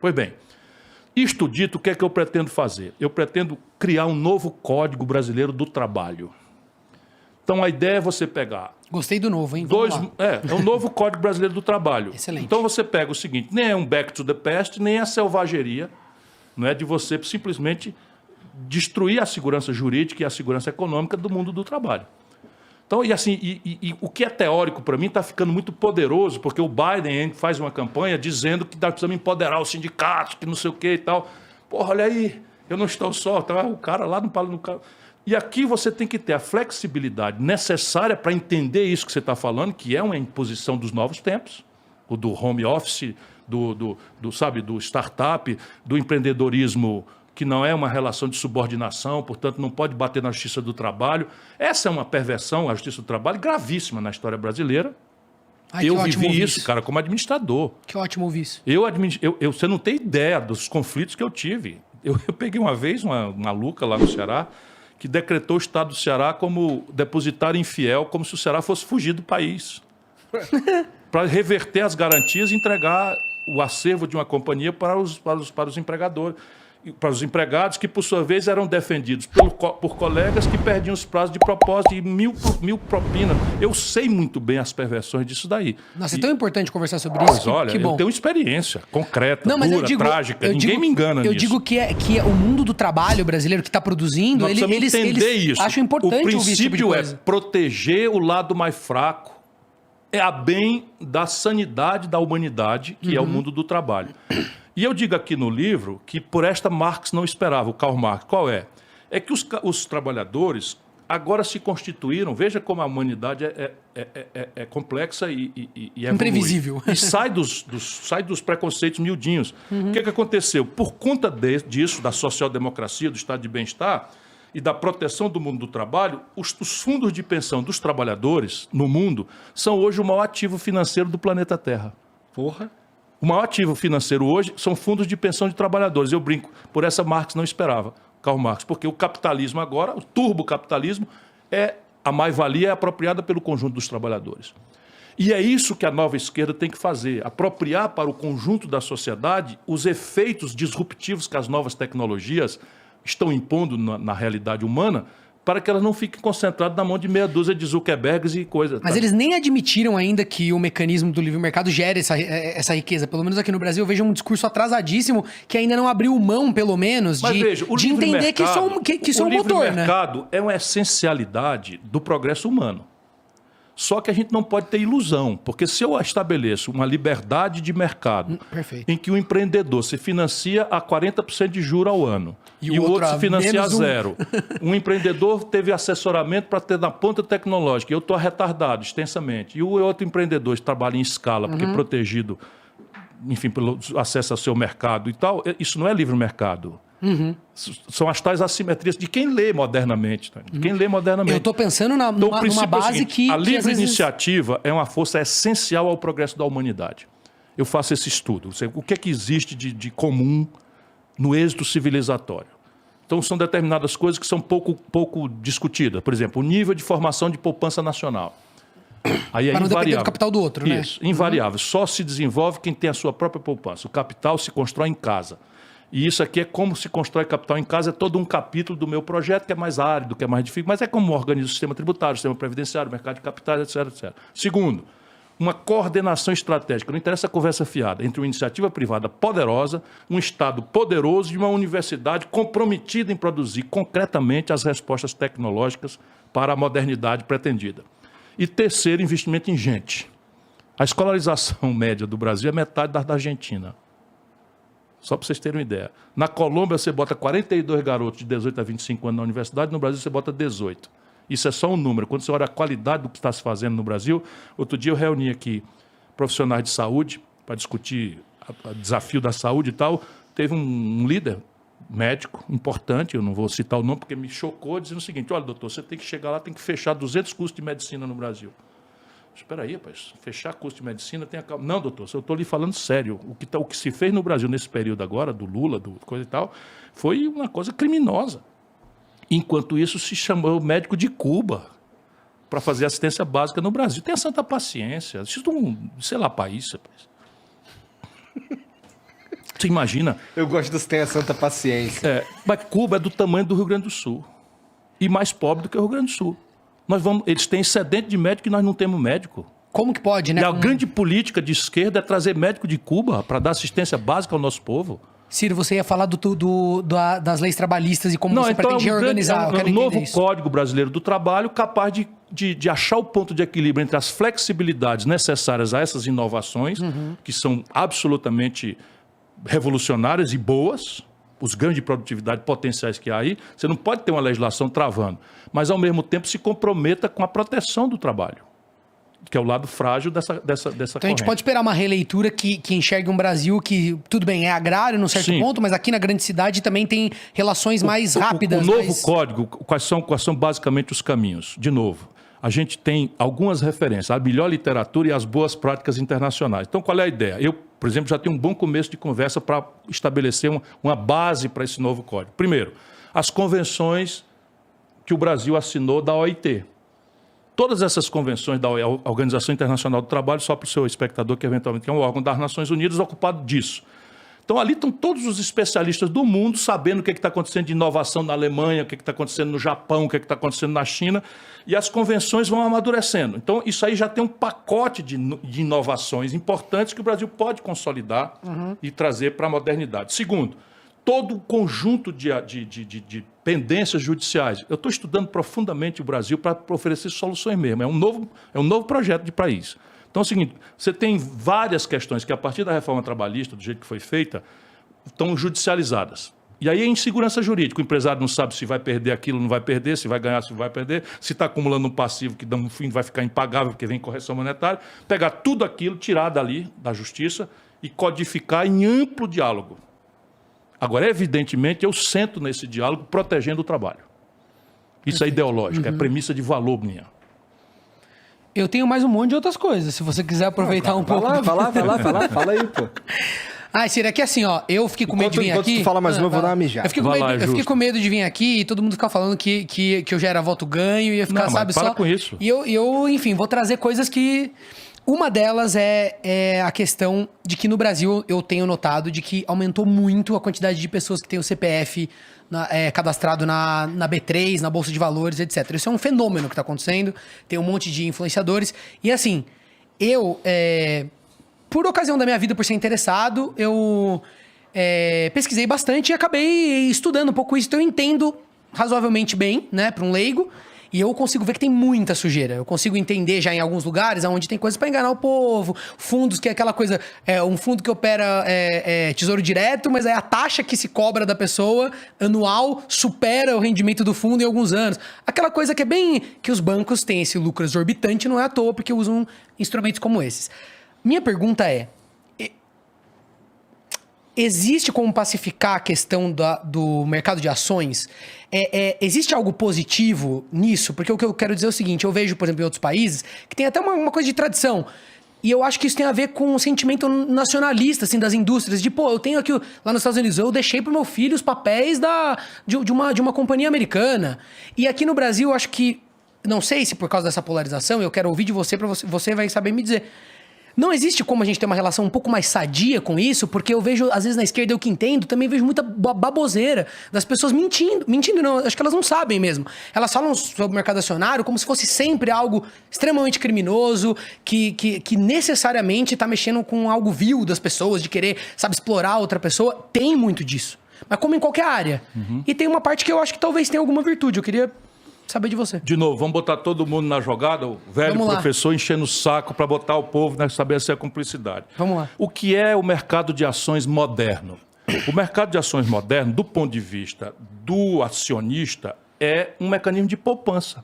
Pois bem, isto dito, o que é que eu pretendo fazer? Eu pretendo criar um novo Código Brasileiro do Trabalho. Então, a ideia é você pegar... Gostei do novo, hein? Vamos lá. É um novo Código Brasileiro do Trabalho. Excelente. Então, você pega o seguinte, nem é um back to the past, nem é a selvageria, não é de você simplesmente destruir a segurança jurídica e a segurança econômica do mundo do trabalho. Então, e assim, o que é teórico para mim está ficando muito poderoso, porque o Biden faz uma campanha dizendo que nós precisamos empoderar os sindicatos, que não sei o que e tal. Porra, olha aí, eu não estou só, tá o cara lá no Palácio. E aqui você tem que ter a flexibilidade necessária para entender isso que você está falando, que é uma imposição dos novos tempos, o do home office, do startup, do empreendedorismo, que não é uma relação de subordinação, portanto não pode bater na justiça do trabalho. Essa é uma perversão, a justiça do trabalho, gravíssima na história brasileira. Eu vivi isso, cara, como administrador. Que ótimo ouvir isso. Você não tem ideia dos conflitos que eu tive. Eu peguei uma vez uma maluca lá no Ceará, que decretou o Estado do Ceará como depositário infiel, como se o Ceará fosse fugir do país. Para reverter as garantias e entregar o acervo de uma companhia para os empregadores. Para os empregados, que por sua vez eram defendidos por colegas que perdiam os prazos de propósito e mil propinas. Eu sei muito bem as perversões disso daí. Nossa, é tão importante conversar sobre isso. Pois olha, que bom. Eu tenho experiência concreta, não, mas dura, trágica. Ninguém me engana nisso. Eu digo que é o mundo do trabalho brasileiro que está produzindo, eles isso. acham importante ouvir esse tipo de coisa. O princípio é proteger o lado mais fraco, é a bem da sanidade da humanidade, que é o mundo do trabalho. E eu digo aqui no livro que por esta Marx não esperava, o Karl Marx. Qual é? É que os trabalhadores agora se constituíram, veja como a humanidade é complexa e é imprevisível. E sai dos preconceitos miudinhos. O que aconteceu? Por conta disso, da social-democracia, do estado de bem-estar e da proteção do mundo do trabalho, os fundos de pensão dos trabalhadores no mundo são hoje o maior ativo financeiro do planeta Terra. Porra! O maior ativo financeiro hoje são fundos de pensão de trabalhadores. Eu brinco, por essa Marx não esperava, Karl Marx, porque o capitalismo agora, o turbocapitalismo, a mais-valia é apropriada pelo conjunto dos trabalhadores. E é isso que a nova esquerda tem que fazer, apropriar para o conjunto da sociedade os efeitos disruptivos que as novas tecnologias estão impondo na realidade humana, para que elas não fiquem concentradas na mão de meia dúzia de Zuckerbergs e coisas. Mas eles nem admitiram ainda que o mecanismo do livre mercado gere essa riqueza. Pelo menos aqui no Brasil eu vejo um discurso atrasadíssimo que ainda não abriu mão, pelo menos, de entender que isso é um motor. O livre mercado é uma essencialidade do progresso humano. Só que a gente não pode ter ilusão, porque se eu estabeleço uma liberdade de mercado em que o empreendedor se financia a 40% de juros ao ano e o outro se financia a zero, um empreendedor teve assessoramento para ter na ponta tecnológica, eu estou retardado extensamente, e o outro empreendedor trabalha em escala, porque é protegido, enfim, pelo acesso ao seu mercado e tal, isso não é livre mercado. São as tais assimetrias de quem lê modernamente. Tá? De quem lê modernamente. Eu estou pensando numa base que... A livre iniciativa é uma força essencial ao progresso da humanidade. Eu faço esse estudo. O que é que existe de comum no êxito civilizatório? Então, são determinadas coisas que são pouco discutidas. Por exemplo, o nível de formação de poupança nacional. Aí é para não invariável. depender do capital do outro, né? Isso, invariável. Só se desenvolve quem tem a sua própria poupança. O capital se constrói em casa. E isso aqui é como se constrói capital em casa, é todo um capítulo do meu projeto, que é mais árido, que é mais difícil, mas é como organiza o sistema tributário, o sistema previdenciário, o mercado de capitais, etc, etc. Segundo, uma coordenação estratégica, não interessa a conversa fiada, entre uma iniciativa privada poderosa, um Estado poderoso e uma universidade comprometida em produzir concretamente as respostas tecnológicas para a modernidade pretendida. E terceiro, investimento em gente. A escolarização média do Brasil é metade da Argentina. Só para vocês terem uma ideia. Na Colômbia, você bota 42 garotos de 18 a 25 anos na universidade, no Brasil você bota 18. Isso é só um número. Quando você olha a qualidade do que está se fazendo no Brasil, outro dia eu reuni aqui profissionais de saúde para discutir o desafio da saúde e tal. Teve um líder médico importante, eu não vou citar o nome porque me chocou, dizendo o seguinte: olha, doutor, você tem que chegar lá, tem que fechar 200 cursos de medicina no Brasil. Espera aí, rapaz, fechar curso de medicina tem a... Não, doutor, eu estou lhe falando sério. O que se fez no Brasil nesse período agora, do Lula, do coisa e tal, foi uma coisa criminosa. Enquanto isso, se chamou o médico de Cuba para fazer assistência básica no Brasil. Tenha santa paciência. Isso não, sei lá, país, rapaz. Você imagina? Eu gosto dos que têm a santa paciência. Mas Cuba é do tamanho do Rio Grande do Sul. E mais pobre do que o Rio Grande do Sul. Eles têm excedente de médico e nós não temos médico. Como que pode, né? E a grande política de esquerda é trazer médico de Cuba para dar assistência básica ao nosso povo. Ciro, você ia falar das leis trabalhistas e como você pretende reorganizar. É um novo Código Brasileiro do Trabalho capaz de achar o ponto de equilíbrio entre as flexibilidades necessárias a essas inovações, que são absolutamente revolucionárias e boas, os ganhos de produtividade potenciais que há aí. Você não pode ter uma legislação travando, mas ao mesmo tempo se comprometa com a proteção do trabalho, que é o lado frágil dessa Então corrente. a gente pode esperar uma releitura que enxergue um Brasil que, tudo bem, é agrário num certo ponto, mas aqui na grande cidade também tem relações mais rápidas. O novo código, quais são basicamente os caminhos? De novo, a gente tem algumas referências, a melhor literatura e as boas práticas internacionais. Então, qual é a ideia? Eu, por exemplo, já tenho um bom começo de conversa para estabelecer uma base para esse novo código. Primeiro, as convenções que o Brasil assinou da OIT. Todas essas convenções da Organização Internacional do Trabalho, só para o seu espectador, que eventualmente é um órgão das Nações Unidas ocupado disso. Então, ali estão todos os especialistas do mundo sabendo o que está acontecendo de inovação na Alemanha, o que está acontecendo no Japão, o que está acontecendo na China, e as convenções vão amadurecendo. Então, isso aí já tem um pacote de inovações importantes que o Brasil pode consolidar e trazer para a modernidade. Segundo, todo o conjunto de pendências judiciais. Eu estou estudando profundamente o Brasil para oferecer soluções mesmo. É um novo projeto de país. Então é o seguinte, você tem várias questões que, a partir da reforma trabalhista, do jeito que foi feita, estão judicializadas. E aí é insegurança jurídica. O empresário não sabe se vai perder aquilo, não vai perder, se vai ganhar, se vai perder, se está acumulando um passivo que, no fim, vai ficar impagável porque vem correção monetária. Pegar tudo aquilo, tirar dali, da justiça, e codificar em amplo diálogo. Agora, evidentemente, eu sento nesse diálogo protegendo o trabalho. Isso é ideológico, é premissa de valor minha. Eu tenho mais um monte de outras coisas, se você quiser aproveitar um pouco. Fala aí, pô. Ciro, é que assim, ó, eu fiquei com medo de vir aqui... Enquanto tu fala mais uma, eu vou dar uma mijada. Eu fiquei com medo de vir aqui e todo mundo ficar falando que eu já era voto ganho e ia ficar, sabe, só... Para com isso. E eu, enfim, vou trazer coisas que... Uma delas é a questão de que no Brasil eu tenho notado de que aumentou muito a quantidade de pessoas que têm o CPF cadastrado na B3, na Bolsa de Valores, etc. Isso é um fenômeno que está acontecendo, tem um monte de influenciadores. E assim, por ocasião da minha vida, por ser interessado, eu pesquisei bastante e acabei estudando um pouco isso. Então eu entendo razoavelmente bem, né, para um leigo. E eu consigo ver que tem muita sujeira. Eu consigo entender já em alguns lugares onde tem coisas para enganar o povo. Fundos, que é aquela coisa... um fundo que opera tesouro direto, mas a taxa que se cobra da pessoa anual supera o rendimento do fundo em alguns anos. Aquela coisa que é bem... Que os bancos têm esse lucro exorbitante, não é à toa, porque usam instrumentos como esses. Minha pergunta é... Existe como pacificar a questão do mercado de ações? Existe algo positivo nisso? Porque o que eu quero dizer é o seguinte, eu vejo, por exemplo, em outros países, que tem até uma coisa de tradição. E eu acho que isso tem a ver com o sentimento nacionalista, assim, das indústrias. De, eu tenho aqui, lá nos Estados Unidos, eu deixei pro meu filho os papéis de uma companhia americana. E aqui no Brasil, eu acho que, não sei se por causa dessa polarização, eu quero ouvir de você, você vai saber me dizer... Não existe como a gente ter uma relação um pouco mais sadia com isso, porque eu vejo, às vezes na esquerda, eu que entendo, também vejo muita baboseira das pessoas mentindo. Mentindo não, acho que elas não sabem mesmo. Elas falam sobre o mercado acionário como se fosse sempre algo extremamente criminoso, que necessariamente está mexendo com algo vil das pessoas, de querer, sabe, explorar outra pessoa. Tem muito disso. Mas como em qualquer área. E tem uma parte que eu acho que talvez tenha alguma virtude. Eu queria... saber de você. De novo, vamos botar todo mundo na jogada, o velho professor enchendo o saco para botar o povo na estabelecer a cumplicidade. Vamos lá. O que é o mercado de ações moderno? O mercado de ações moderno, do ponto de vista do acionista, é um mecanismo de poupança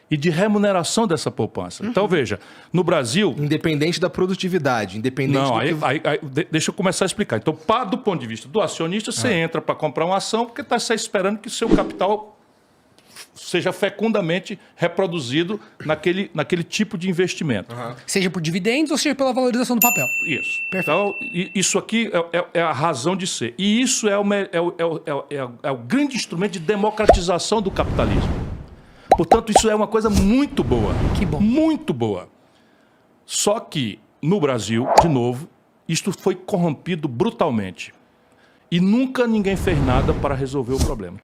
e de remuneração dessa poupança. Então, veja, no Brasil... Independente da produtividade, independente deixa eu começar a explicar. Então, do ponto de vista do acionista, você entra para comprar uma ação porque está esperando que o seu capital... seja fecundamente reproduzido naquele tipo de investimento. Seja por dividendos ou seja pela valorização do papel. Isso. Perfeito. Então, isso aqui é a razão de ser. E isso é o grande instrumento de democratização do capitalismo. Portanto, isso é uma coisa muito boa. Que bom. Muito boa. Só que, no Brasil, de novo, isto foi corrompido brutalmente. E nunca ninguém fez nada para resolver o problema.